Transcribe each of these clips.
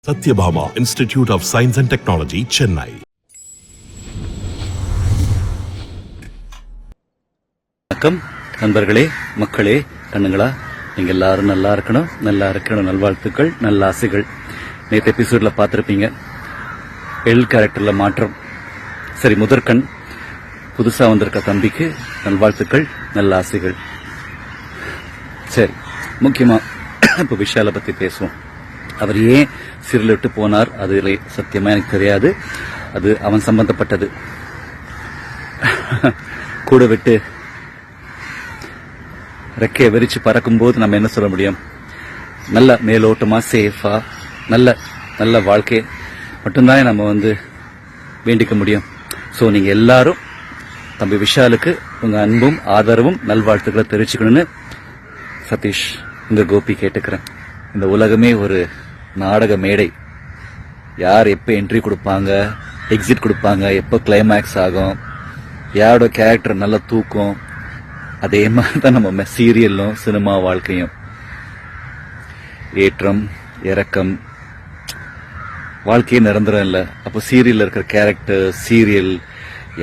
Satyabhama Institute of Science and Technology, Chennai. வணக்கம் நண்பர்களே, மக்களே, கண்ணுங்களா, நீங்க எல்லாரும் நல்லா இருக்கணும், நல்வாழ்த்துக்கள், நல்ல ஆசைகள். நேற்று எபிசோட்ல பார்த்திருப்பீங்க, எல் கேரக்டர்ல மாற்றம். சரி, முதற்கண் புதுசா வந்திருக்க தம்பிக்கு நல்வாழ்த்துக்கள், நல்ல ஆசைகள். சரி, முக்கியமா இப்ப விஷாலை பத்தி பேசுவோம். அவர் ஏன் சீரியல் விட்டு போனார், அது சத்தியமா எனக்கு தெரியாது. அது அவன் சம்பந்தப்பட்டது. கூட விட்டு ரெக்கையை விரிச்சு பறக்கும் போது நம்ம என்ன சொல்ல முடியும்? நல்ல மேலோட்டமா, சேஃபா, நல்ல வாழ்க்கை மட்டும்தான் நம்ம வேண்டிக்க முடியும். ஸோ நீங்க எல்லாரும் தம்பி விஷாலுக்கு உங்க அன்பும் ஆதரவும் நல்வாழ்த்துக்களை தெரிவிச்சுக்கணும்னு சதீஷ் இந்த கோபி கேட்டுக்கிறேன். இந்த உலகமே ஒரு நாடக மேடை. யார் எப்ப என்ட்ரி கொடுப்பாங்க, எக்ஸிட் கொடுப்பாங்க, எப்ப கிளைமேக்ஸ் ஆகும், யாரோட கேரக்டர் நல்லா தூக்கும், அதே மாதிரி தான் நம்ம சீரியலும் சினிமா வாழ்க்கையும். ஏற்றம் இறக்கம், வாழ்க்கையே நிரந்தரம் இல்லை. அப்போ சீரியல்ல இருக்கிற கேரக்டர், சீரியல்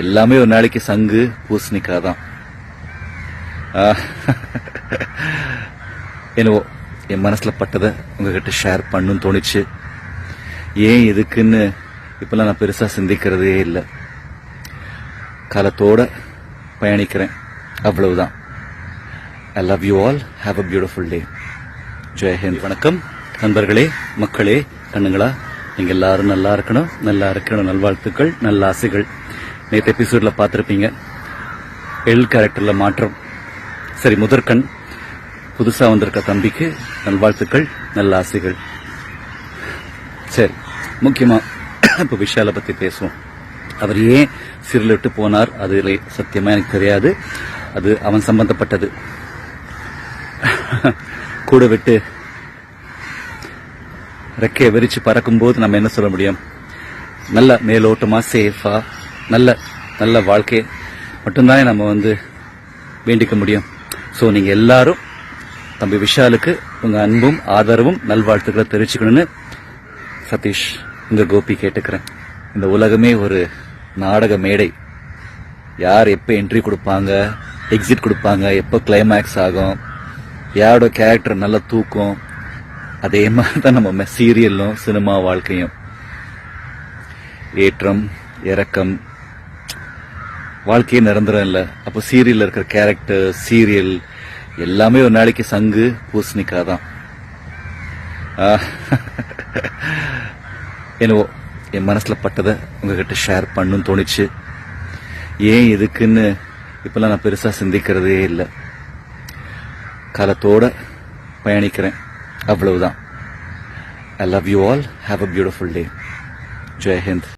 எல்லாமே ஒரு நாளைக்கு சங்கு பூசணிக்காய் தான். என்னவோ என் மனசுல பட்டதை உங்ககிட்ட ஷேர் பண்ணுன்னு தோணிச்சு. ஏன் இதுக்குன்னு இப்பெல்லாம் நான் பெருசா சிந்திக்கிறதே இல்லை. காலத்தோட பயணிக்கிறேன், அவ்வளவுதான். I love you all. Have a beautiful day. Jai Hind. வணக்கம் நண்பர்களே, மக்களே, கண்ணுங்களா, நீங்க எல்லாரும் நல்லா இருக்கணும், நல்வாழ்த்துக்கள், நல்ல ஆசைகள். நேற்று எபிசோட்ல பார்த்திருப்பீங்க, எல் கேரக்டர்ல மாற்றம். சரி, முதற்கண் புதுசா வந்திருக்க தம்பிக்கு நல்வாழ்த்துக்கள், நல்ல ஆசைகள். சரி, முக்கியமா இப்ப விஷாலை பத்தி பேசுவோம். அவர் ஏன் சீரியல் விட்டு போனார், அது சத்தியமா எனக்கு தெரியாது. அது அவன் சம்பந்தப்பட்டது. கூட விட்டு ரெக்கையை விரிச்சு பறக்கும் போது நம்ம என்ன சொல்ல முடியும்? நல்ல மேலோட்டமா, சேஃபா, நல்ல வாழ்க்கை மட்டும்தான் நம்ம வேண்டிக்க முடியும். ஸோ நீங்க எல்லாரும் தம்பி விஷாலுக்கு உங்க அன்பும் ஆதரவும் நல்வாழ்த்துக்களை தெரிவிச்சுக்கணும்னு சதீஷ் இந்த கோபி கேட்டுக்கிறேன். இந்த உலகமே ஒரு நாடக மேடை. யார் எப்ப என்ட்ரி கொடுப்பாங்க, எக்ஸிட் கொடுப்பாங்க, எப்ப கிளைமேக்ஸ் ஆகும், யாரோட கேரக்டர் நல்லா தூக்கும், அதே மாதிரி தான் நம்ம சீரியலும் சினிமா வாழ்க்கையும். ஏற்றம் இறக்கம், வாழ்க்கையே நிரந்தரம் இல்லை. அப்போ சீரியல்ல இருக்கிற கேரக்டர், சீரியல் எல்லாமே ஒரு நாளைக்கு சங்கு பூசணிக்காய் தான். என்னவோ என் மனசுல பட்டதை உங்ககிட்ட ஷேர் பண்ணுன்னு தோணிச்சு. ஏன் இதுக்குன்னு இப்பெல்லாம் நான் பெருசா சிந்திக்கிறதே இல்லை. காலத்தோட பயணிக்கிறேன், அவ்வளவுதான். I love you all. Have a beautiful day. Jai Hind.